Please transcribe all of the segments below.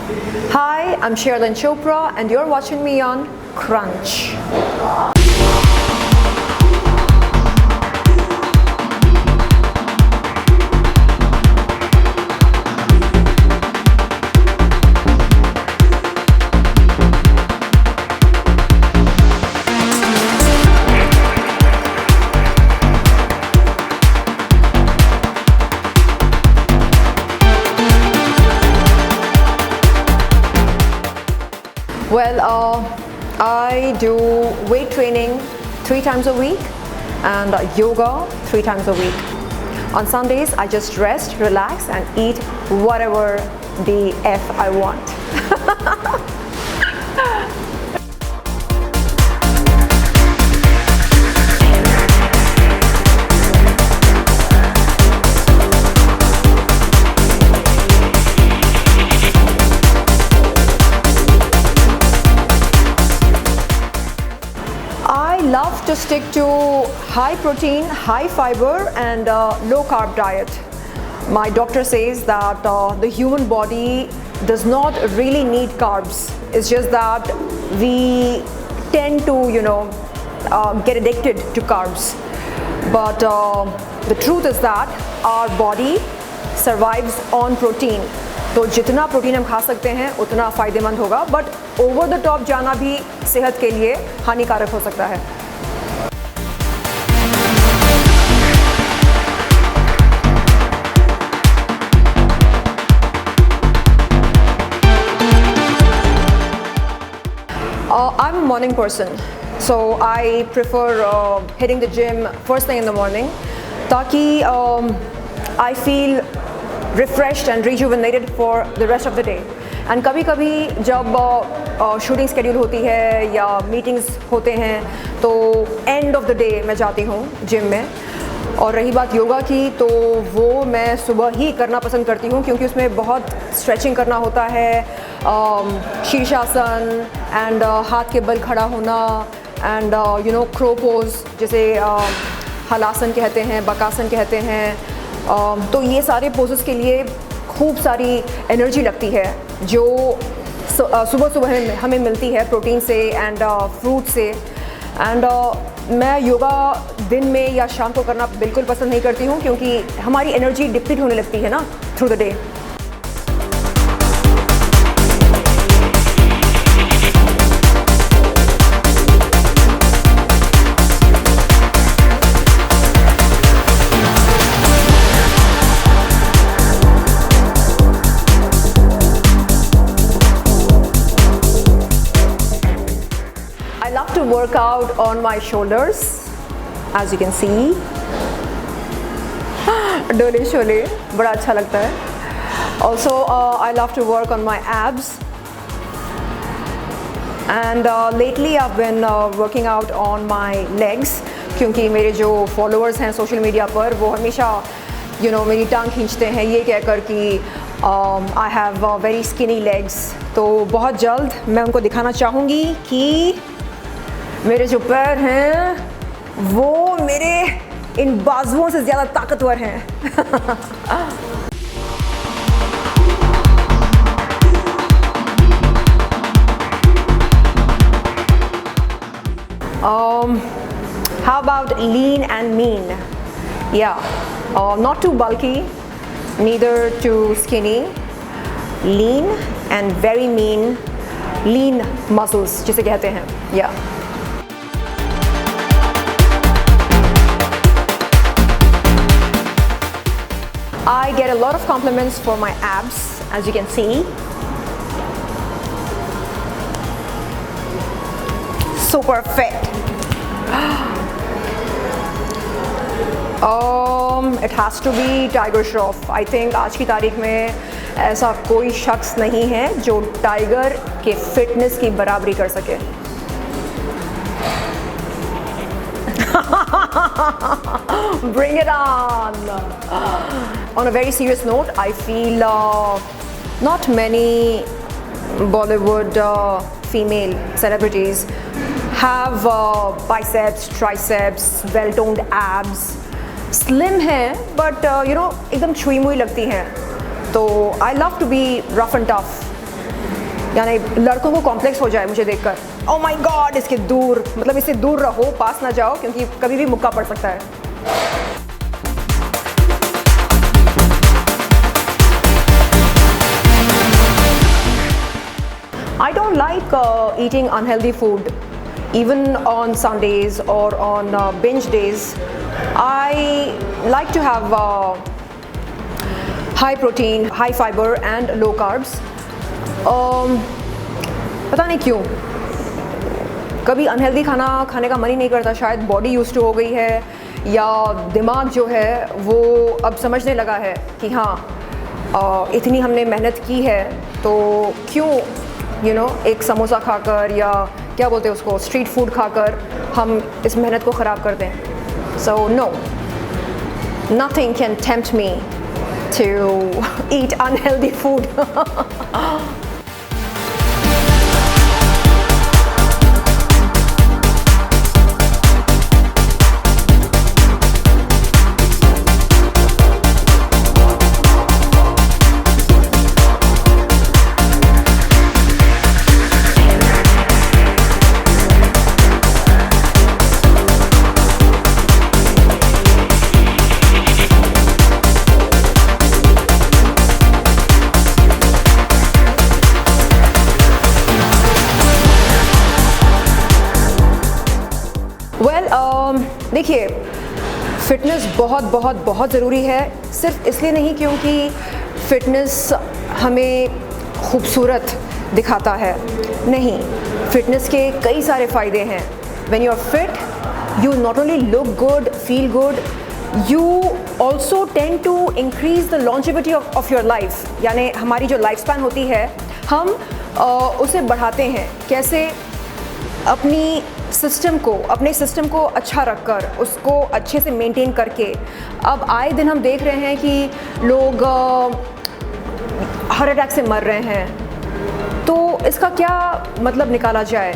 Hi, I'm Sherilyn Chopra and you're watching me on Crunch. Well, I do weight training 3 times a week and yoga 3 times a week. On Sundays, I just rest, relax and eat whatever the F I want. I love to stick to high protein, high fiber and low carb diet. My doctor says that the human body does not really need carbs. It's just that we tend to, get addicted to carbs. But the truth is that our body survives on protein. तो जितना protein हम खा सकते हैं उतना फ़ायदेमंद होगा, but over the top जाना भी सेहत के लिए हानिकारक हो सकता है. I'm a morning person, so I prefer hitting the gym first thing in the morning, ताकि I feel refreshed and rejuvenated for the rest of the day. And कभी-कभी जब शूटिंग स्केड्यूल होती है या मीटिंग्स होते हैं तो एंड ऑफ द डे मैं जाती हूँ जिम में. और रही बात योगा की, तो वो मैं सुबह ही करना पसंद करती हूँ क्योंकि उसमें बहुत स्ट्रेचिंग करना होता है, शीर्षासन एंड हाथ के बल खड़ा होना एंड क्रो पोज जिसे हलासन कहते हैं, बकासन कहते हैं. तो ये सारे पोजेस के लिए खूब सारी एनर्जी लगती है जो सुबह सुबह हमें मिलती है प्रोटीन से एंड फ्रूट से. एंड मैं योगा दिन में या शाम को करना बिल्कुल पसंद नहीं करती हूँ क्योंकि हमारी एनर्जी डिप्लीट होने लगती है ना through the day. I love to work out on my shoulders, as you can see. डोले शोले बड़ा अच्छा लगता है. Also, I love to work on my abs. And lately I've been working out on my legs क्योंकि मेरे जो followers हैं social media पर वो हमेशा मेरी टांग खींचते हैं ये कहकर कि I have very skinny legs. तो बहुत जल्द मैं उनको दिखाना चाहूँगी कि मेरे जो पैर हैं वो मेरे इन बाजुओं से ज़्यादा ताकतवर हैं. How about lean and mean? Yeah, not too bulky, neither too skinny. Lean and very mean, lean muscles जिसे कहते हैं. Yeah. I get a lot of compliments for my abs, as you can see. Super fit. It has to be Tiger Shroff. I think आज की तारीख में ऐसा कोई शख्स नहीं है जो टाइगर के फिटनेस की बराबरी कर सके. Bring it on. On a very serious note, I feel not many Bollywood female celebrities have biceps, triceps, well-toned abs. Slim है, but एकदम छुई मुई लगती हैं. तो I love to be rough and tough. यानी लड़कों को कॉम्प्लेक्स हो जाए मुझे देखकर, ओह माय गॉड इसके दूर, मतलब इससे दूर रहो, पास ना जाओ क्योंकि कभी भी मुक्का पड़ सकता है। I don't like eating unhealthy food, even on Sundays or on binge days. I like to have high protein, high fiber and low carbs. पता नहीं क्यों कभी अनहेल्दी खाना खाने का मन ही नहीं करता, शायद बॉडी यूज्ड टू हो गई है या दिमाग जो है वो अब समझने लगा है कि हाँ इतनी हमने मेहनत की है तो क्यों एक समोसा खाकर या क्या बोलते हैं उसको स्ट्रीट फूड खाकर हम इस मेहनत को ख़राब कर दें। So no, nothing can tempt me to eat unhealthy food. देखिए, फ़िटनेस बहुत बहुत बहुत ज़रूरी है, सिर्फ इसलिए नहीं क्योंकि फ़िटनेस हमें खूबसूरत दिखाता है, नहीं, फ़िटनेस के कई सारे फ़ायदे हैं। When you are fit you not only look good, feel good, you also tend to increase the longevity of your life, यानी हमारी जो लाइफ स्पैन होती है हम उसे बढ़ाते हैं। कैसे? अपने सिस्टम को अच्छा रखकर, उसको अच्छे से मेंटेन करके। अब आए दिन हम देख रहे हैं कि लोग हार्ट अटैक से मर रहे हैं, तो इसका क्या मतलब निकाला जाए?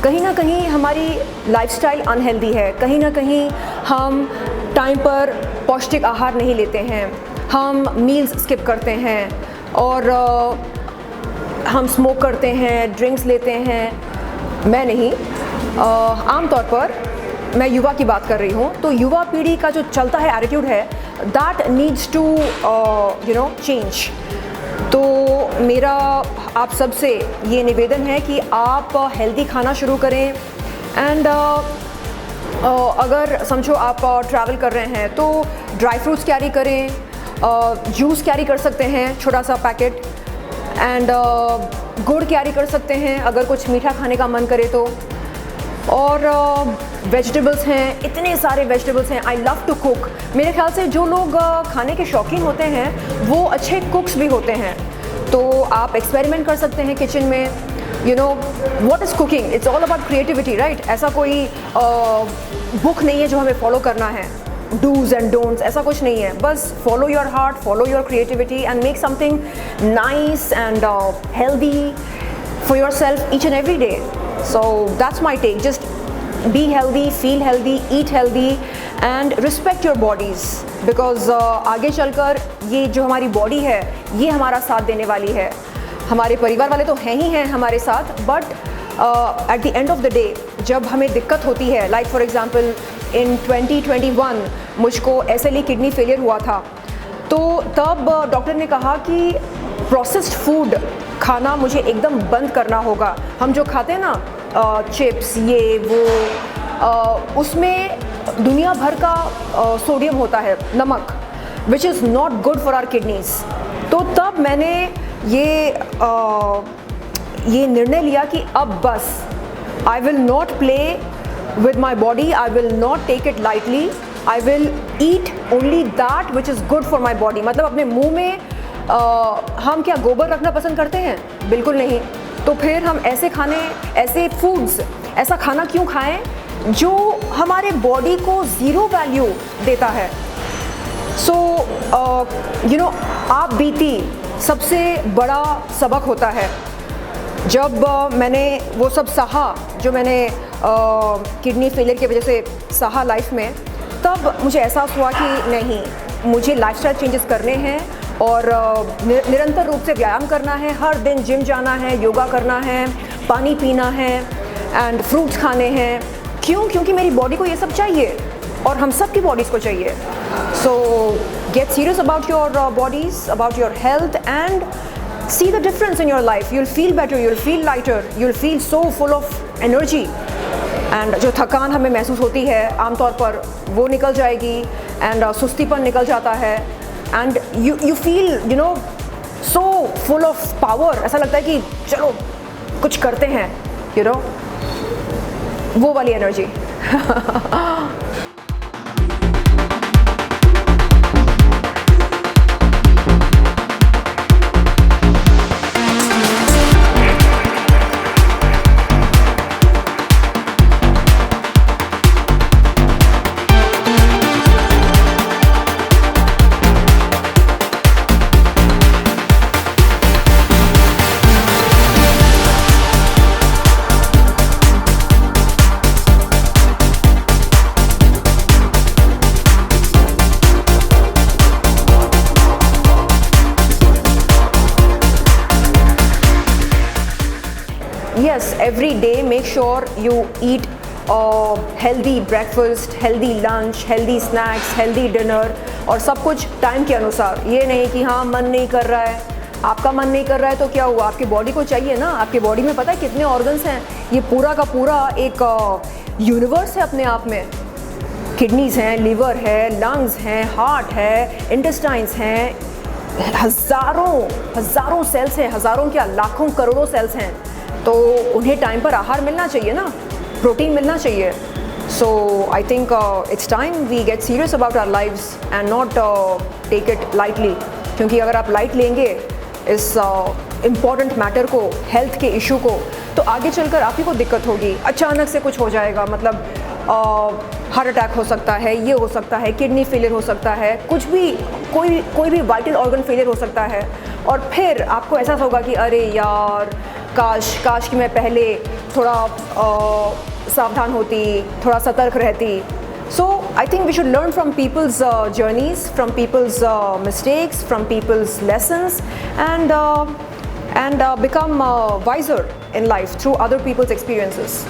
कहीं ना कहीं हमारी लाइफस्टाइल अनहेल्दी है, कहीं ना कहीं हम टाइम पर पौष्टिक आहार नहीं लेते हैं, हम मील्स स्किप करते हैं और हम स्मोक करते हैं, ड्रिंक्स लेते हैं। मैं नहीं, आमतौर पर मैं युवा की बात कर रही हूँ, तो युवा पीढ़ी का जो चलता है एटीट्यूड है, दैट नीड्स टू चेंज। तो मेरा आप सबसे ये निवेदन है कि आप हेल्दी खाना शुरू करें। एंड अगर समझो आप ट्रैवल कर रहे हैं तो ड्राई फ्रूट्स कैरी करें, जूस कैरी कर सकते हैं छोटा सा पैकेट, एंड गुड़ कैरी कर सकते हैं अगर कुछ मीठा खाने का मन करे तो। और वेजिटेबल्स हैं, इतने सारे वेजिटेबल्स हैं। I love to cook. मेरे ख्याल से जो लोग खाने के शौकीन होते हैं वो अच्छे कुक्स भी होते हैं, तो आप एक्सपेरिमेंट कर सकते हैं किचन में। What is cooking? It's all about creativity, right? ऐसा कोई बुक नहीं है जो हमें फॉलो करना है, डूज एंड डोंट्स, ऐसा कुछ नहीं है। बस follow your heart, follow your creativity and make something nice and healthy for yourself each and every day. So that's my take. Just be healthy, feel healthy, eat healthy and respect your bodies, because आगे चलकर ये जो हमारी body है ये हमारा साथ देने वाली है। हमारे परिवार वाले तो हैं ही हैं हमारे साथ, but at the end of the day जब हमें दिक्कत होती है, लाइक फॉर एग्जांपल इन 2021 मुझको SLE किडनी फेलियर हुआ था, तो तब डॉक्टर ने कहा कि प्रोसेस्ड फूड खाना मुझे एकदम बंद करना होगा। हम जो खाते हैं ना चिप्स ये वो, उसमें दुनिया भर का सोडियम होता है, नमक, which is not good for our kidneys. तो तब मैंने ये निर्णय लिया कि अब बस I will not play with my body, I will not take it lightly, I will eat only that which is good for my body. मतलब अपने मुँह में हम क्या गोबर रखना पसंद करते हैं? बिल्कुल नहीं। तो फिर हम ऐसे फूड्स, ऐसा खाना क्यों खाएं जो हमारे बॉडी को ज़ीरो वैल्यू देता है? सो आप बीती सबसे बड़ा सबक होता है। जब मैंने वो सब सहा जो मैंने किडनी फेलियर की वजह से सहा लाइफ में, तब मुझे एहसास हुआ कि नहीं, मुझे लाइफस्टाइल चेंजेस करने हैं और निरंतर रूप से व्यायाम करना है, हर दिन जिम जाना है, योगा करना है, पानी पीना है एंड फ्रूट्स खाने हैं। क्यों? क्योंकि मेरी बॉडी को ये सब चाहिए और हम सब की बॉडीज़ को चाहिए। सो gate serious about your bodies, about your health and see the difference in your life. You'll feel better, you'll feel lighter, you'll feel so full of energy. And जो थकान हमें महसूस होती है आमतौर पर वो निकल जाएगी and सुस्तीपन निकल जाता है and you feel so full of power. ऐसा लगता है कि चलो कुछ करते हैं, वो वाली energy. Yes, every day make sure you eat a healthy breakfast, healthy lunch, healthy snacks, healthy dinner और सब कुछ टाइम के अनुसार। ये नहीं कि हाँ मन नहीं कर रहा है, आपका मन नहीं कर रहा है तो क्या हुआ, आपकी बॉडी को चाहिए ना। आपकी बॉडी में पता है कितने ऑर्गन्स हैं? ये पूरा का पूरा एक यूनिवर्स है अपने आप में। किडनीज हैं, लीवर है, लंग्स हैं, हार्ट है, इंटेस्टाइन्स हैं, हज़ारों सेल्स हैं, हज़ारों क्या लाखों करोड़ों सेल्स हैं। तो उन्हें टाइम पर आहार मिलना चाहिए ना, प्रोटीन मिलना चाहिए। So I think it's time we get serious about our lives and not take it lightly. क्योंकि अगर आप लाइट लेंगे इस इम्पॉर्टेंट मैटर को, हेल्थ के इशू को, तो आगे चलकर आप ही को दिक्कत होगी। अचानक से कुछ हो जाएगा, मतलब हार्ट अटैक हो सकता है, ये हो सकता है, किडनी फेलियर हो सकता है, कुछ भी, कोई भी वाइटल ऑर्गन फेलियर हो सकता है। और फिर आपको एहसास होगा कि अरे यार, काश कि मैं पहले थोड़ा सावधान होती, थोड़ा सतर्क रहती। So I think we should learn from people's journeys, from people's mistakes, from people's lessons and become wiser in life through other people's experiences.